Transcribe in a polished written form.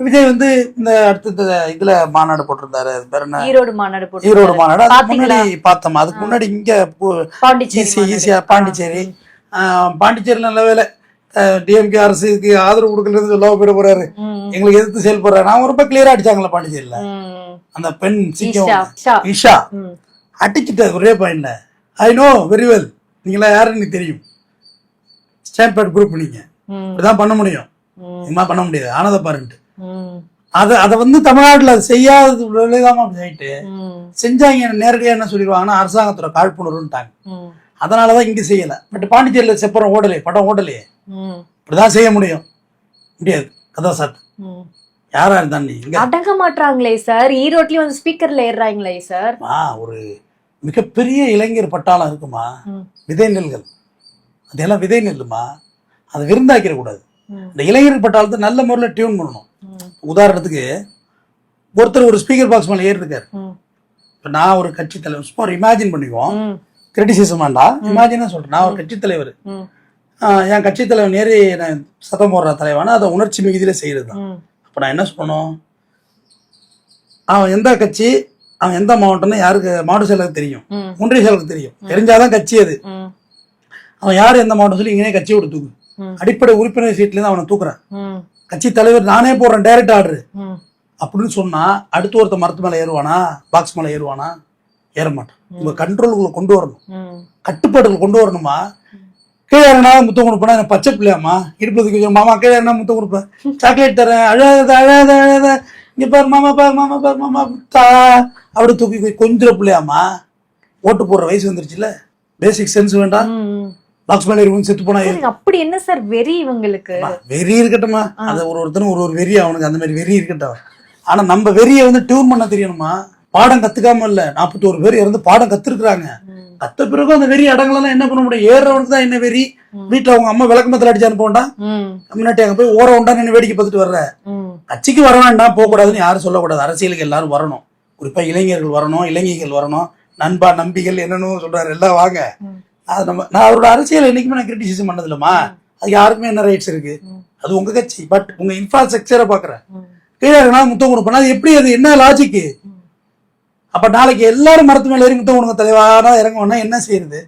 விஜய் வந்து இந்த அடுத்த இதுல மாநாடு போட்டிருந்தாரு, பேர் என்ன, ஈரோடு மாநாடு போட்டு ஈரோடு மாநாடு. அதுக்கு முன்னாடி பார்த்தோம், அதுக்கு முன்னாடி இங்க ஈஸியா பாண்டிச்சேரி. பாண்டிச்சேரி நல்ல வேலை, டிஎம்கே அரசுக்கு ஆதரவு கொடுக்கறது சொல்லாம போயிட போறாரு, எங்களுக்கு எதிர்த்து செயல்படுறாரு. நான் ரொம்ப கிளியரா அடிச்சாங்களா பாண்டிச்சேரியில, அந்த பெண் ஈஷா அடிச்சுட்டாரு ஒரே பாயிண்ட்ல. ஐ நோ வெரி வெல், நீங்களா யாருன்னு எனக்கு தெரியும், ஸ்டாம்பேட் குரூப், நீங்க இப்படிதான் பண்ண முடியும், இதுமா பண்ண முடியாது, ஆனதை பாருன்ட்டு. அதை வந்து தமிழ்நாட்டுல செய்யாதது ஆயிட்டு செஞ்சாங்க. நேரடியா என்ன சொல்லிடுவாங்கன்னா அரசாங்கத்தோட காழ்ப்புணர்வுட்டாங்க, அதனாலதான் இங்க செய்யல. பட் பாண்டிச்சேரியில செப்பரம் ஓடலையே, படம் ஓடலையே, இப்படிதான் செய்ய முடியும், முடியாது. கதா சார் யாரா இருந்தா நீங்க அடங்க மாட்டாங்களே சார், ஈரோட்லயும் வந்து ஸ்பீக்கர்ல ஏறாங்களே சார். ஒரு மிகப்பெரிய இளைஞர் பட்டாளம் இருக்குமா, விதை நெல்கள், அதெல்லாம் விதை நெல்லுமா, அதை விருந்தாக்கிட கூடாது. இந்த இளைஞர் பட்டாளத்தை நல்ல முறையில் டியூன் பண்ணணும். உதாரணத்துக்கு ஒருத்தர் ஒரு ஸ்பீக்கர் பாக்ஸ் மேலே ஏறி இருக்காரு, இப்போ நான் ஒரு கட்சி தலைவர், சும்மா ஒரு இமேஜின் பண்ணிக்குவோம், கிரிட்டிசிசம் வேண்டாம், இமேஜினா சொல்றேன். நான் ஒரு கட்சி தலைவர், என் கட்சி தலைவர் நேரே நான் சத்தம் போடுற தலைவானா அதை உணர்ச்சி மிகுதியில செய்யறது தான். அப்போ நான் என்ன சொல்லணும், அவன் எந்த கட்சி, அவன் எந்த மாவட்டம்னு யாருக்கு மாவட்ட செயலருக்கு தெரியும், ஒன்றிய செயலருக்கு தெரியும், தெரிஞ்சாதான் கட்சி அது. அவன் யார் எந்த மாவட்டம் சொல்லி இங்கே கட்சியோட தூக்கு, அடிப்படை உறுப்பினர் சீட்ல இருந்து அவனை தூக்குறேன், கட்சி தலைவர் நானே போடுறேன் டைரக்ட் ஆர்டர் அப்படின்னு சொன்னா அடுத்து ஒருத்த மரத்து மேல ஏறுவானா, பாக்ஸ் மேல ஏறுவானா, ஏற மாட்டான். உங்க கண்ட்ரோலுக்குள்ள கொண்டு வரணும், கட்டுப்பாடுகள் கொண்டு வரணுமா. கீழே இறங்கினா முத்தம் கொடுப்பேன்னா என்ன பச்சை பிள்ளையாமா, இடுப்பதுக்கு மாமா கீழே இறங்கினா முத்தம் கொடுப்பேன், சாக்லேட் தரேன், அழாத அழாத அழாத, இங்க பாரு மாமா பாரு மாமா பாரு மாமா அப்படி தூக்கி கொஞ்சம் பிள்ளையாமா. ஓட்டு போடுற வயசு வந்துருச்சுல, பேசிக் சென்ஸ் வேண்டாம். பாக்ஸ் மேல இருக்கும் செத்து போனா அப்படி என்ன சார் வெறி இவங்களுக்கு? வெறி இருக்கட்டுமா, அது ஒருத்தரும் ஒரு வெறி, அவனுக்கு அந்த மாதிரி வெறி இருக்கட்டும். ஆனா நம்ம வெறியை வந்து டியூன் பண்ண தெரியணுமா. பாடம் கத்துக்காம இல்ல, 41 பேர் இருந்து பாடம் கத்துருக்காங்க. கத்த பிறகு அந்த வெறி அடங்கலாம் என்ன பண்ண முடியும். ஏறவனுக்கு தான் என்ன வெறி. வீட்டுல அவங்க அம்மா விளக்கமத்துல அடிச்சு அனுப்போண்டா, முன்னாடி அங்க போய் ஓர உண்டா நின்று வேடிக்கை பார்த்துட்டு வர்ற. கட்சிக்கு வர வேண்டாம், போக கூடாதுன்னு யாரும் சொல்லக்கூடாது. அரசியலுக்கு எல்லாரும் வரணும், குறிப்பா இளைஞர்கள் வரணும், இளைஞர்கள் வரணும், நண்பா நம்பிகள் என்னன்னு சொல்றாரு எல்லாம் வாங்க. அது நம்ம, நான் அவரோட அரசியல் என்னைக்குமே நான் கிரிட்டிசிசம் பண்ணது இல்லம்மா, அது யாருக்குமே என்ன ரைட்ஸ் இருக்கு, அது உங்க கட்சி. பட் உங்க இன்ஃப்ராஸ்ட்ரக்சரை பாக்குறேன், கீழே இறங்கினா முத்தம் கொடுப்பேன், அது எப்படி, அது என்ன லாஜிக்கு? அப்ப நாளைக்கு எல்லாரும் மரத்து மேல ஏறி முத்தம் கொடுங்க தலைவானா இறங்குவோம்னா என்ன செய்யுது?